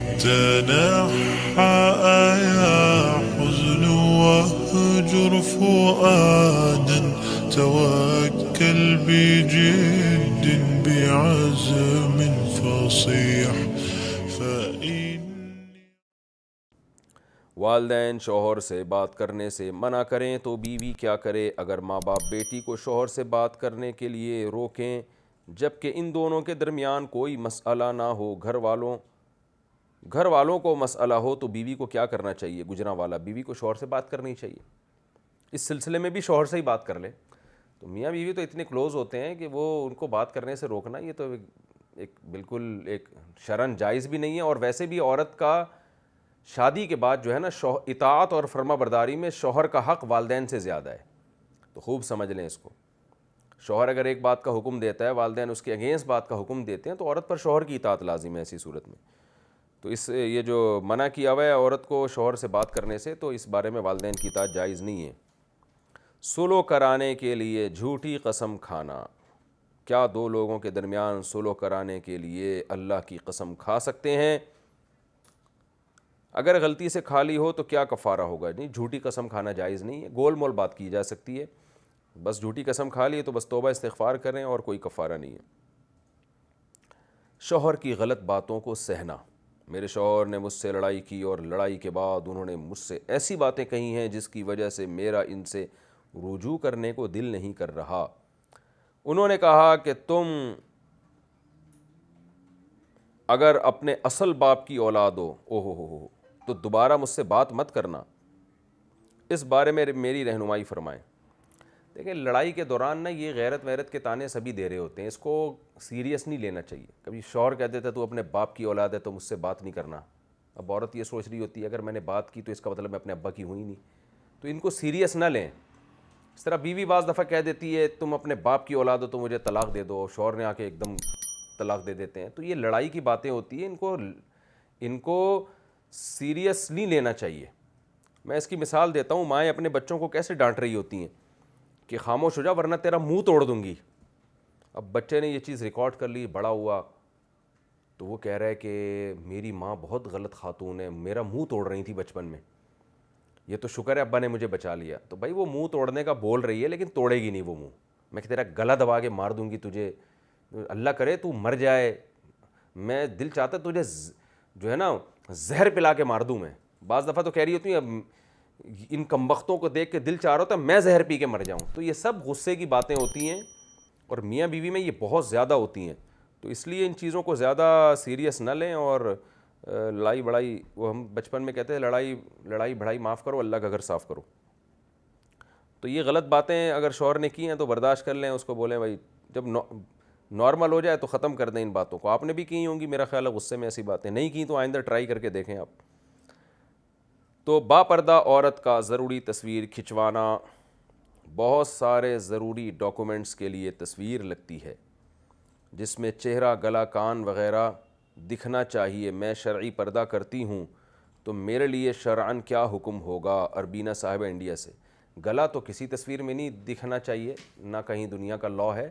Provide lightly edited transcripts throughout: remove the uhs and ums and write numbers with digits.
تنحى يا حزن واهجر فؤادا توكل بجد بعزم فصيح فإن والدین شوہر سے بات کرنے سے منع کریں تو بیوی کیا کرے؟ اگر ماں باپ بیٹی کو شوہر سے بات کرنے کے لیے روکیں جبکہ ان دونوں کے درمیان کوئی مسئلہ نہ ہو، گھر والوں کو مسئلہ ہو، تو بیوی کو کیا کرنا چاہیے؟ گجراں بیوی کو شوہر سے بات کرنی چاہیے۔ اس سلسلے میں بھی شوہر سے ہی بات کر لیں۔ تو میاں بیوی تو اتنے کلوز ہوتے ہیں کہ وہ ان کو بات کرنے سے روکنا یہ تو ایک بالکل ایک شرعاً جائز بھی نہیں ہے، اور ویسے بھی عورت کا شادی کے بعد جو ہے نا اطاعت اور فرما برداری میں شوہر کا حق والدین سے زیادہ ہے۔ تو خوب سمجھ لیں اس کو۔ شوہر اگر ایک بات کا حکم دیتا ہے، والدین اس کے اگینسٹ بات کا حکم دیتے ہیں، تو عورت پر شوہر کی اطاعت لازم ہے ایسی صورت میں۔ تو یہ جو منع کیا ہوا ہے عورت کو شوہر سے بات کرنے سے، تو اس بارے میں والدین کی اطاعت جائز نہیں ہے۔ صلح کرانے کے لیے جھوٹی قسم کھانا۔ کیا دو لوگوں کے درمیان صلح کرانے کے لیے اللہ کی قسم کھا سکتے ہیں؟ اگر غلطی سے کھا لی ہو تو کیا کفارہ ہوگا؟ نہیں، جھوٹی قسم کھانا جائز نہیں ہے، گول مول بات کی جا سکتی ہے۔ بس جھوٹی قسم کھا لی تو بس توبہ استغفار کریں، اور کوئی کفارہ نہیں ہے۔ شوہر کی غلط باتوں کو سہنا۔ میرے شوہر نے مجھ سے لڑائی کی، اور لڑائی کے بعد انہوں نے مجھ سے ایسی باتیں کہی ہیں جس کی وجہ سے میرا ان سے رجوع کرنے کو دل نہیں کر رہا۔ انہوں نے کہا کہ تم اگر اپنے اصل باپ کی اولاد ہو تو دوبارہ مجھ سے بات مت کرنا۔ اس بارے میں میری رہنمائی فرمائیں۔ دیکھیں، لڑائی کے دوران نا یہ غیرت ویرت کے تانے سبھی دے رہے ہوتے ہیں، اس کو سیریس نہیں لینا چاہیے۔ کبھی شوہر کہہ دیتا ہے تو اپنے باپ کی اولاد ہے تو مجھ سے بات نہیں کرنا۔ اب عورت یہ سوچ رہی ہوتی ہے اگر میں نے بات کی تو اس کا مطلب میں اپنے ابا کی ہوں ہی نہیں، تو ان کو سیریس نہ لیں۔ اس طرح بیوی بعض دفعہ کہہ دیتی ہے تم اپنے باپ کی اولاد ہو تو مجھے طلاق دے دو، شوہر نے آ کے ایک دم طلاق دے دیتے ہیں۔ تو یہ لڑائی کی باتیں ہوتی ہیں، ان کو سیریس نہیں لینا چاہیے۔ میں اس کی مثال دیتا ہوں، مائیں اپنے بچوں کو کیسے ڈانٹ رہی ہوتی ہیں کہ خاموش ہو جا ورنہ تیرا منہ توڑ دوں گی۔ اب بچے نے یہ چیز ریکارڈ کر لی، بڑا ہوا تو وہ کہہ رہا ہے کہ میری ماں بہت غلط خاتون ہے، میرا منہ توڑ رہی تھی بچپن میں، یہ تو شکر ہے ابا نے مجھے بچا لیا۔ تو بھائی وہ منہ توڑنے کا بول رہی ہے لیکن توڑے گی نہیں وہ منہ۔ میں کہ تیرا گلا دبا کے مار دوں گی تجھے، اللہ کرے تو مر جائے، میں دل چاہتا تجھے جو ہے نا زہر پلا کے مار دوں میں۔ بعض دفعہ تو کہہ رہی ہوتی ہیں ان کمبختوں کو دیکھ کے دل چاہ رہا ہوتا ہے میں زہر پی کے مر جاؤں۔ تو یہ سب غصے کی باتیں ہوتی ہیں، اور میاں بیوی میں یہ بہت زیادہ ہوتی ہیں۔ تو اس لیے ان چیزوں کو زیادہ سیریس نہ لیں، اور لڑائی بڑائی، وہ ہم بچپن میں کہتے ہیں لڑائی بڑائی معاف کرو، اللہ کا گھر صاف کرو۔ تو یہ غلط باتیں اگر شوہر نے کی ہیں تو برداشت کر لیں، اس کو بولیں بھائی جب نارمل ہو جائے تو ختم کر دیں ان باتوں کو۔ آپ نے بھی کی ہوں گی میرا خیال ہے غصے میں ایسی باتیں، نہیں کی تو آئندہ ٹرائی کر کے دیکھیں آپ۔ تو با پردہ عورت کا ضروری تصویر کھنچوانا۔ بہت سارے ضروری ڈاکومنٹس کے لیے تصویر لگتی ہے جس میں چہرہ، گلا، کان وغیرہ دکھنا چاہیے۔ میں شرعی پردہ کرتی ہوں تو میرے لیے شرعاً کیا حکم ہوگا؟ اربینہ صاحبہ انڈیا سے۔ گلا تو کسی تصویر میں نہیں دکھنا چاہیے، نہ کہیں دنیا کا لاء ہے،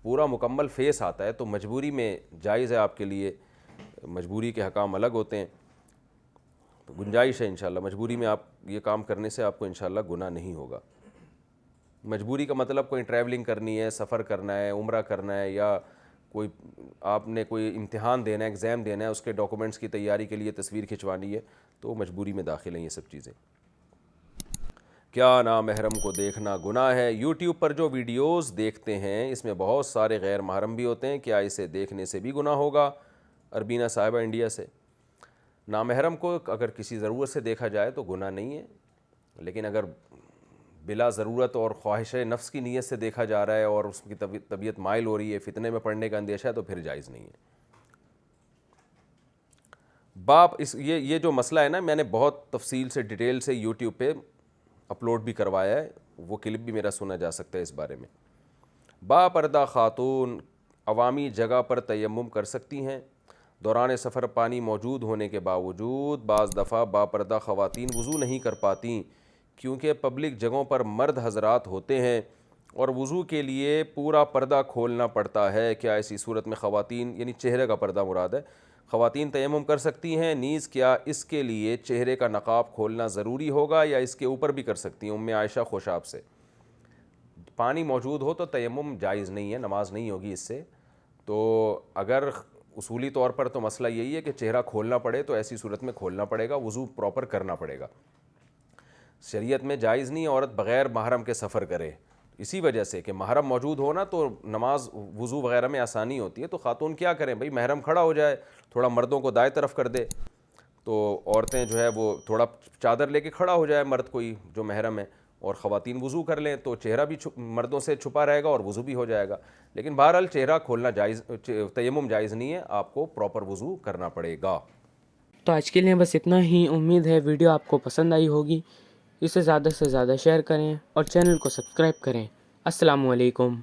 پورا مکمل فیس آتا ہے، تو مجبوری میں جائز ہے آپ کے لیے، مجبوری کے حکام الگ ہوتے ہیں، تو گنجائش ہے انشاءاللہ مجبوری میں آپ یہ کام کرنے سے آپ کو انشاءاللہ گناہ نہیں ہوگا۔ مجبوری کا مطلب کوئی ٹریولنگ کرنی ہے، سفر کرنا ہے، عمرہ کرنا ہے، یا کوئی آپ نے کوئی امتحان دینا ہے، ایگزام دینا ہے، اس کے ڈاکومنٹس کی تیاری کے لیے تصویر کھنچوانی ہے، تو مجبوری میں داخل ہیں یہ سب چیزیں۔ کیا نامحرم کو دیکھنا گناہ ہے؟ یوٹیوب پر جو ویڈیوز دیکھتے ہیں اس میں بہت سارے غیر محرم بھی ہوتے ہیں، کیا اسے دیکھنے سے بھی گناہ ہوگا؟ اربینہ صاحبہ انڈیا سے۔ نامحرم کو اگر کسی ضرورت سے دیکھا جائے تو گناہ نہیں ہے، لیکن اگر بلا ضرورت اور خواہش نفس کی نیت سے دیکھا جا رہا ہے اور اس کی طبیعت مائل ہو رہی ہے، فتنے میں پڑنے کا اندیشہ ہے، تو پھر جائز نہیں ہے۔ یہ جو مسئلہ ہے نا، میں نے بہت تفصیل سے ڈیٹیل سے یوٹیوب پہ اپلوڈ بھی کروایا ہے، وہ کلپ بھی میرا سنا جا سکتا ہے اس بارے میں۔ با پردہ خاتون عوامی جگہ پر تیمم کر سکتی ہیں؟ دوران سفر پانی موجود ہونے کے باوجود بعض دفعہ باپردہ خواتین وضو نہیں کر پاتیں کیونکہ پبلک جگہوں پر مرد حضرات ہوتے ہیں اور وضو کے لیے پورا پردہ کھولنا پڑتا ہے. کیا ایسی صورت میں خواتین یعنی چہرے کا پردہ مراد ہے خواتین تیمم کر سکتی ہیں؟ نیز کیا اس کے لیے چہرے کا نقاب کھولنا ضروری ہوگا یا اس کے اوپر بھی کر سکتی ہیں؟ ام عائشہ خوشاب سے. پانی موجود ہو تو تیمم جائز نہیں ہے, نماز نہیں ہوگی اس سے. تو اگر اصولی طور پر تو مسئلہ یہی ہے کہ چہرہ کھولنا پڑے تو ایسی صورت میں کھولنا پڑے گا, وضو پراپر کرنا پڑے گا. شریعت میں جائز نہیں عورت بغیر محرم کے سفر کرے, اسی وجہ سے کہ محرم موجود ہونا تو نماز وضو وغیرہ میں آسانی ہوتی ہے. تو خاتون کیا کریں بھئی, محرم کھڑا ہو جائے, تھوڑا مردوں کو دائیں طرف کر دے, تو عورتیں جو ہے وہ تھوڑا چادر لے کے کھڑا ہو جائے مرد کوئی جو محرم ہے, اور خواتین وضو کر لیں تو چہرہ بھی مردوں سے چھپا رہے گا اور وضو بھی ہو جائے گا. لیکن بہرحال چہرہ کھولنا جائز, تیمم جائز نہیں ہے, آپ کو پراپر وضو کرنا پڑے گا. تو آج کے لیے بس اتنا ہی. امید ہے ویڈیو آپ کو پسند آئی ہوگی. اسے زیادہ سے زیادہ شیئر کریں اور چینل کو سبسکرائب کریں. السلام علیکم.